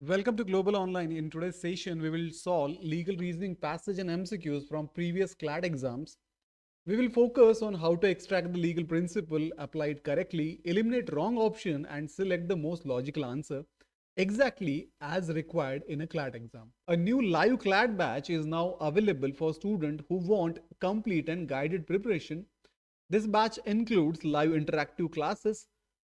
Welcome to Global Online. In today's session, we will solve legal reasoning passage and MCQs from previous CLAT exams. We will focus on how to extract the legal principle, apply it correctly, eliminate wrong option, and select the most logical answer exactly as required in a CLAT exam. A new live CLAT batch is now available for students who want complete and guided preparation. This batch includes live interactive classes,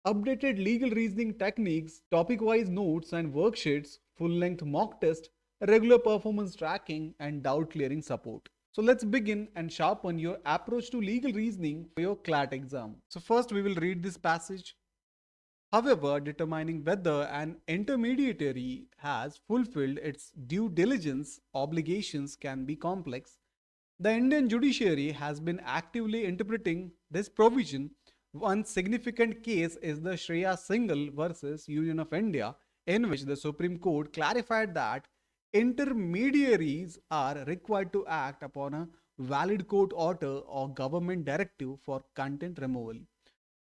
updated legal reasoning techniques, topic-wise notes and worksheets, full-length mock test, regular performance tracking, and doubt-clearing support. So let's begin and sharpen your approach to legal reasoning for your CLAT exam. So first we will read this passage. However, determining whether an intermediary has fulfilled its due diligence obligations can be complex. The Indian judiciary has been actively interpreting this provision. One significant case is the Shreya Singhal versus Union of India, in which the Supreme Court clarified that intermediaries are required to act upon a valid court order or government directive for content removal,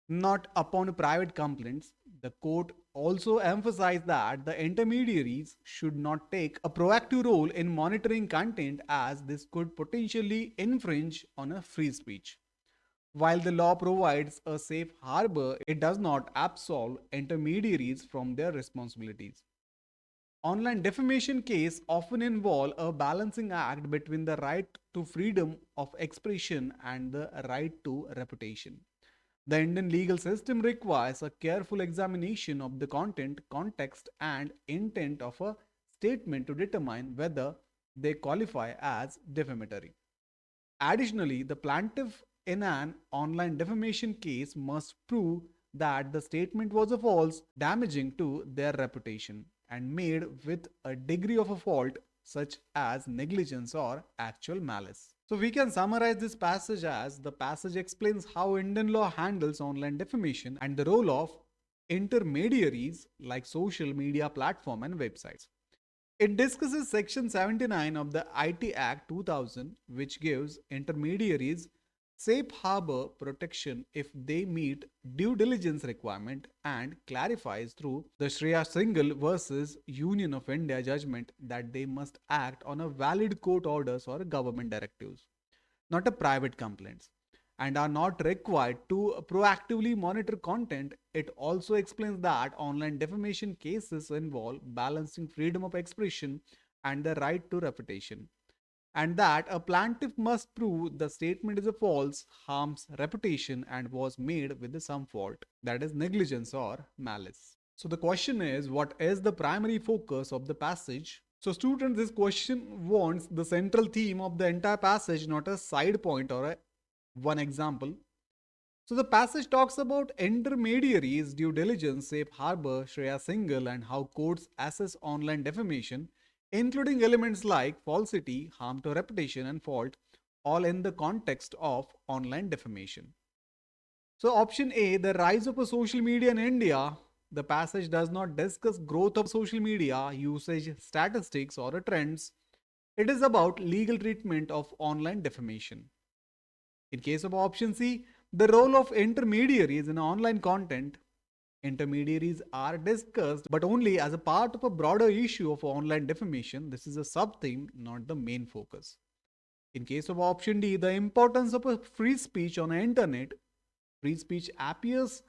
not upon private complaints. The court also emphasized that the intermediaries should not take a proactive role in monitoring content as this could potentially infringe on a free speech. While the law provides a safe harbor, it does not absolve intermediaries from their responsibilities. Online defamation cases often involve a balancing act between the right to freedom of expression and the right to reputation. The Indian legal system requires a careful examination of the content, context, and intent of a statement to determine whether they qualify as defamatory. Additionally, the plaintiff in an online defamation case must prove that the statement was a false, damaging to their reputation, and made with a degree of a fault such as negligence or actual malice. So we can summarize this passage as the passage explains how Indian law handles online defamation and the role of intermediaries like social media platform and websites. It discusses Section 79 of the IT Act 2000, which gives intermediaries safe harbor protection if they meet due diligence requirement, and clarifies through the Shreya Singhal versus Union of India judgment that they must act on a valid court orders or government directives, not a private complaints, and are not required to proactively monitor content. It also explains that online defamation cases involve balancing freedom of expression and the right to reputation, and that a plaintiff must prove the statement is a false, harms reputation, and was made with some fault, that is, negligence or malice. So the question is, what is the primary focus of the passage? So students, this question wants the central theme of the entire passage, not a side point or a one example. So the passage talks about intermediaries, due diligence, safe harbor, Shreya Singhal, and how courts assess online defamation, including elements like falsity, harm to reputation, and fault, all in the context of online defamation. So option A, the rise of a social media in India. The passage does not discuss growth of social media, usage statistics, or trends. It is about legal treatment of online defamation. In case of option C, the role of intermediaries in online content. Intermediaries are discussed, but only as a part of a broader issue of online defamation. This is a sub-theme, not the main focus. In case of option D, the importance of a free speech on the internet. Free speech appears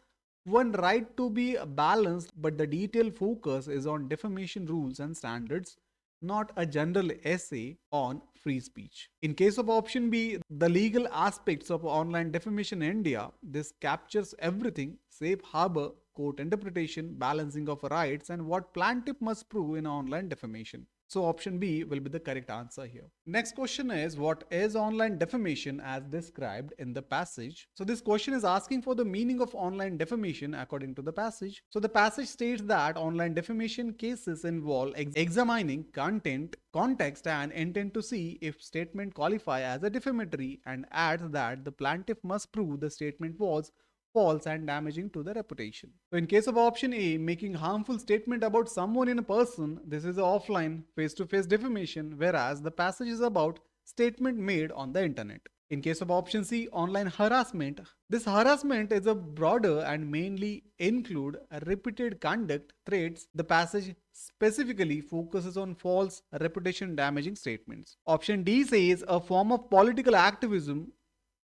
one right to be balanced, but the detailed focus is on defamation rules and standards, not a general essay on free speech. In case of option B, the legal aspects of online defamation in India, this captures everything: safe harbor, court interpretation, balancing of rights, and what plaintiff must prove in online defamation. So option B will be the correct answer here. Next question is, what is online defamation as described in the passage? So this question is asking for the meaning of online defamation according to the passage. So the passage states that online defamation cases involve examining content, context, and intent to see if statement qualify as a defamatory, and adds that the plaintiff must prove the statement was false and damaging to the reputation. So in case of option A, making harmful statement about someone in a person, this is offline face-to-face defamation, whereas the passage is about statement made on the internet. In case of option C, online harassment, this harassment is a broader and mainly include repeated conduct threats. The passage specifically focuses on false reputation damaging statements. Option D says a form of political activism.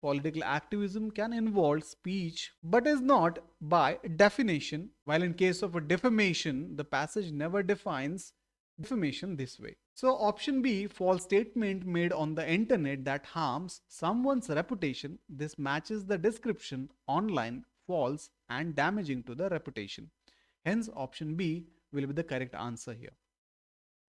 Political activism can involve speech but is not by definition, while in case of a defamation, the passage never defines defamation this way. So, option B, false statement made on the internet that harms someone's reputation. This matches the description online, false, and damaging to the reputation. Hence, option B will be the correct answer here.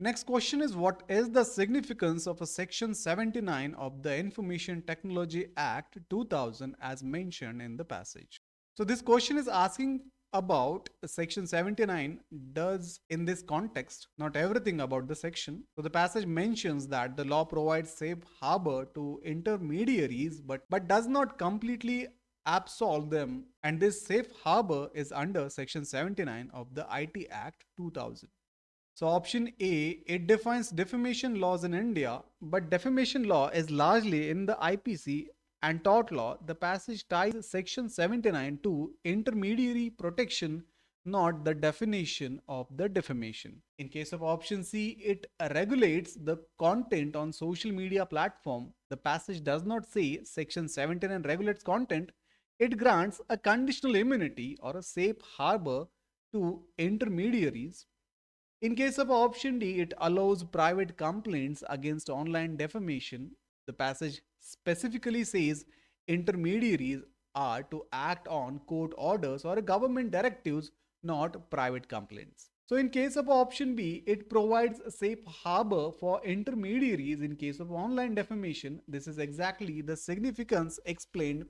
Next question is, what is the significance of a section 79 of the Information Technology Act 2000 as mentioned in the passage? So this question is asking about section 79 does in this context, not everything about the section. So the passage mentions that the law provides safe harbor to intermediaries but does not completely absolve them, and this safe harbor is under section 79 of the IT Act 2000. So option A, it defines defamation laws in India, but defamation law is largely in the IPC and tort law. The passage ties section 79 to intermediary protection, not the definition of the defamation. In case of option C, it regulates the content on social media platform. The passage does not say section 79 regulates content. It grants a conditional immunity or a safe harbor to intermediaries. In case of option D, it allows private complaints against online defamation. The passage specifically says intermediaries are to act on court orders or government directives, not private complaints. So in case of option B, it provides a safe harbor for intermediaries in case of online defamation. This is exactly the significance explained.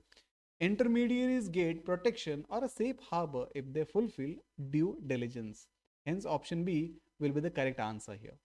Intermediaries get protection or a safe harbor if they fulfill due diligence. Hence, option B will be the correct answer here.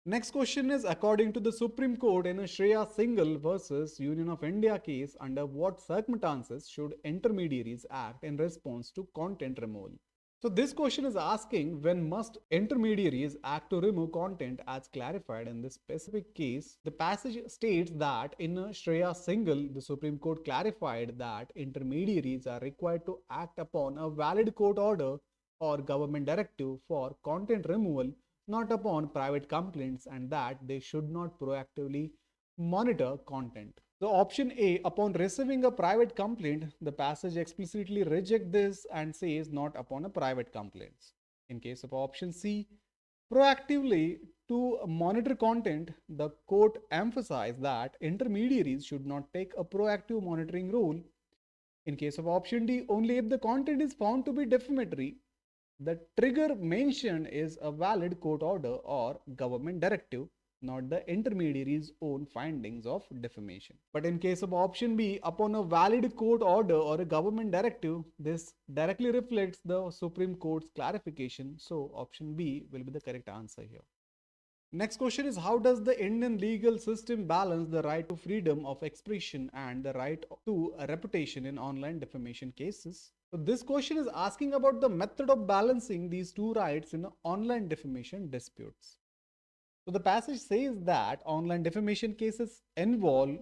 Next question is, according to the Supreme Court in a Shreya Singhal versus Union of India case, under what circumstances should intermediaries act in response to content removal? So this question is asking, when must intermediaries act to remove content as clarified in this specific case? The passage states that in Shreya Singhal, the Supreme Court clarified that intermediaries are required to act upon a valid court order or government directive for content removal, not upon private complaints, and that they should not proactively monitor content. So option A, upon receiving a private complaint, the passage explicitly rejects this and says not upon a private complaints. In case of option C, proactively to monitor content, the court emphasized that intermediaries should not take a proactive monitoring role. In case of option D, only if the content is found to be defamatory, the trigger mentioned is a valid court order or government directive, not the intermediary's own findings of defamation. But in case of option B, upon a valid court order or a government directive, this directly reflects the Supreme Court's clarification. So option B will be the correct answer here. Next question is, how does the Indian legal system balance the right to freedom of expression and the right to a reputation in online defamation cases? So this question is asking about the method of balancing these two rights in online defamation disputes. So the passage says that online defamation cases involve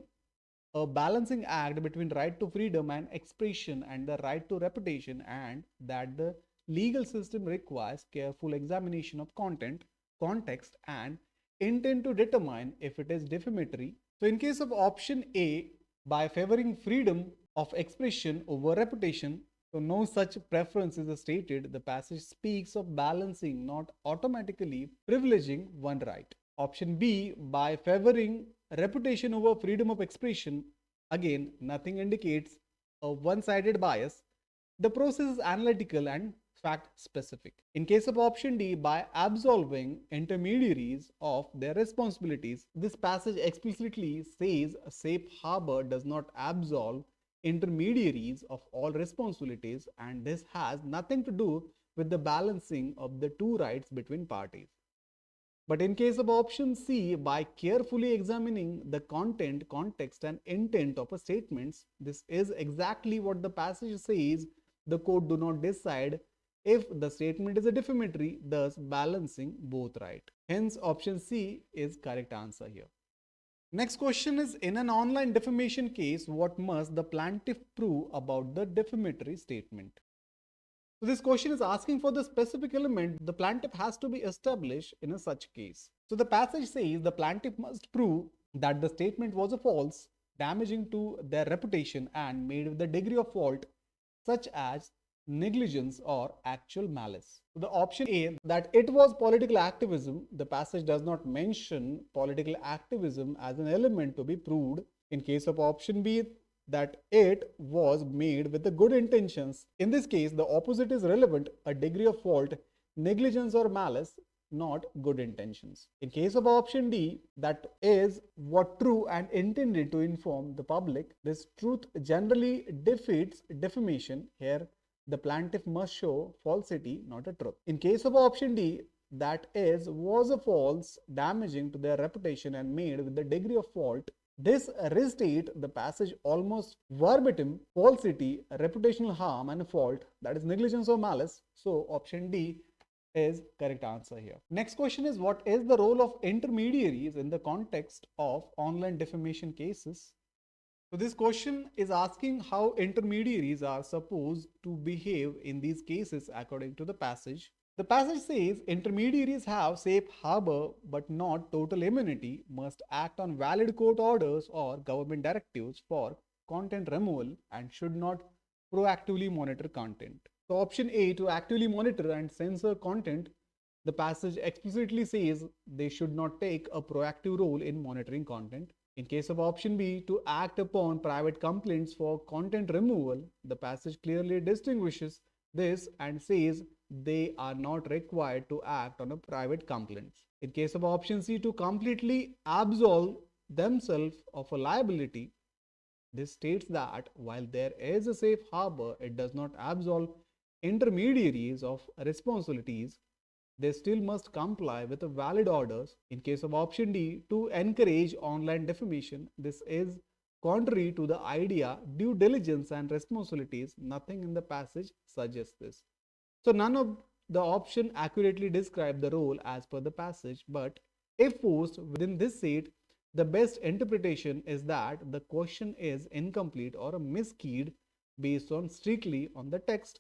a balancing act between right to freedom and expression and the right to reputation, and that the legal system requires careful examination of content, context, and intent to determine if it is defamatory. So in case of option A, by favoring freedom of expression over reputation, so no such preference is stated, the passage speaks of balancing, not automatically privileging one right. Option B, by favoring reputation over freedom of expression, again, nothing indicates a one-sided bias. The process is analytical and fact-specific. In case of option D, by absolving intermediaries of their responsibilities, this passage explicitly says a safe harbor does not absolve intermediaries of all responsibilities, and this has nothing to do with the balancing of the two rights between parties. But in case of option C, by carefully examining the content, context, and intent of a statements, this is exactly what the passage says. The court do not decide if the statement is a defamatory, thus balancing both right. Hence, option C is correct answer here. Next question is, in an online defamation case, what must the plaintiff prove about the defamatory statement? So this question is asking for the specific element the plaintiff has to be established in a such case. So the passage says the plaintiff must prove that the statement was a false, damaging to their reputation, and made with the degree of fault such as negligence or actual malice. So the option A, that it was political activism. The passage does not mention political activism as an element to be proved. In case of option B, that it was made with the good intentions. In this case, the opposite is relevant, a degree of fault, negligence or malice, not good intentions. In case of option D, that is what true and intended to inform the public. This truth generally defeats defamation. Here, the plaintiff must show falsity, not a truth. In case of option D, that is was a false, damaging to their reputation and made with the degree of fault. This restate the passage almost verbatim, falsity, reputational harm and fault, that is negligence or malice. So option D is correct answer here. Next question is, what is the role of intermediaries in the context of online defamation cases? So this question is asking how intermediaries are supposed to behave in these cases according to the passage. The passage says intermediaries have safe harbor but not total immunity, must act on valid court orders or government directives for content removal, and should not proactively monitor content. So option A, to actively monitor and censor content, the passage explicitly says they should not take a proactive role in monitoring content. In case of option B, to act upon private complaints for content removal, the passage clearly distinguishes this and says they are not required to act on a private complaints. In case of option C, to completely absolve themselves of a liability, this states that while there is a safe harbor, it does not absolve intermediaries of responsibilities. They still must comply with the valid orders. In case of option D, to encourage online defamation, this is contrary to the idea due diligence and responsibilities. Nothing in the passage suggests this. So none of the option accurately describe the role as per the passage, but if forced within this set, the best interpretation is that the question is incomplete or miskeyed based on strictly on the text.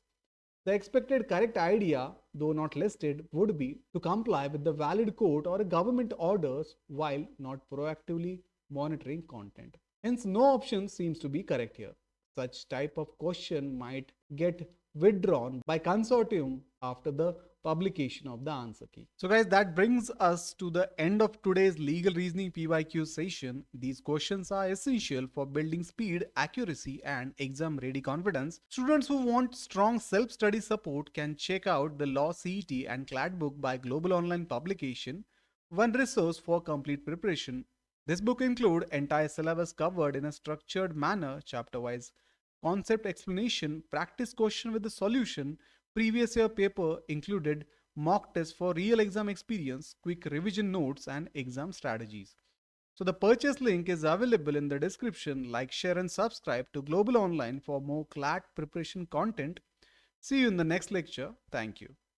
The expected correct idea, though not listed, would be to comply with the valid court or government orders while not proactively monitoring content. Hence, no option seems to be correct here. Such type of question might get withdrawn by consortium after the publication of the answer key. So guys, that brings us to the end of today's legal reasoning PYQ session. These questions are essential for building speed, accuracy and exam ready confidence. Students who want strong self-study support can check out the Law CET and CLAT book by Global Online Publication, one resource for complete preparation. This book includes entire syllabus covered in a structured manner, chapter-wise concept explanation, practice question with the solution, previous year paper included, mock test for real exam experience, quick revision notes and exam strategies. So the purchase link is available in the description. Like, share and subscribe to Global Online for more CLAT preparation content. See you in the next lecture. Thank you.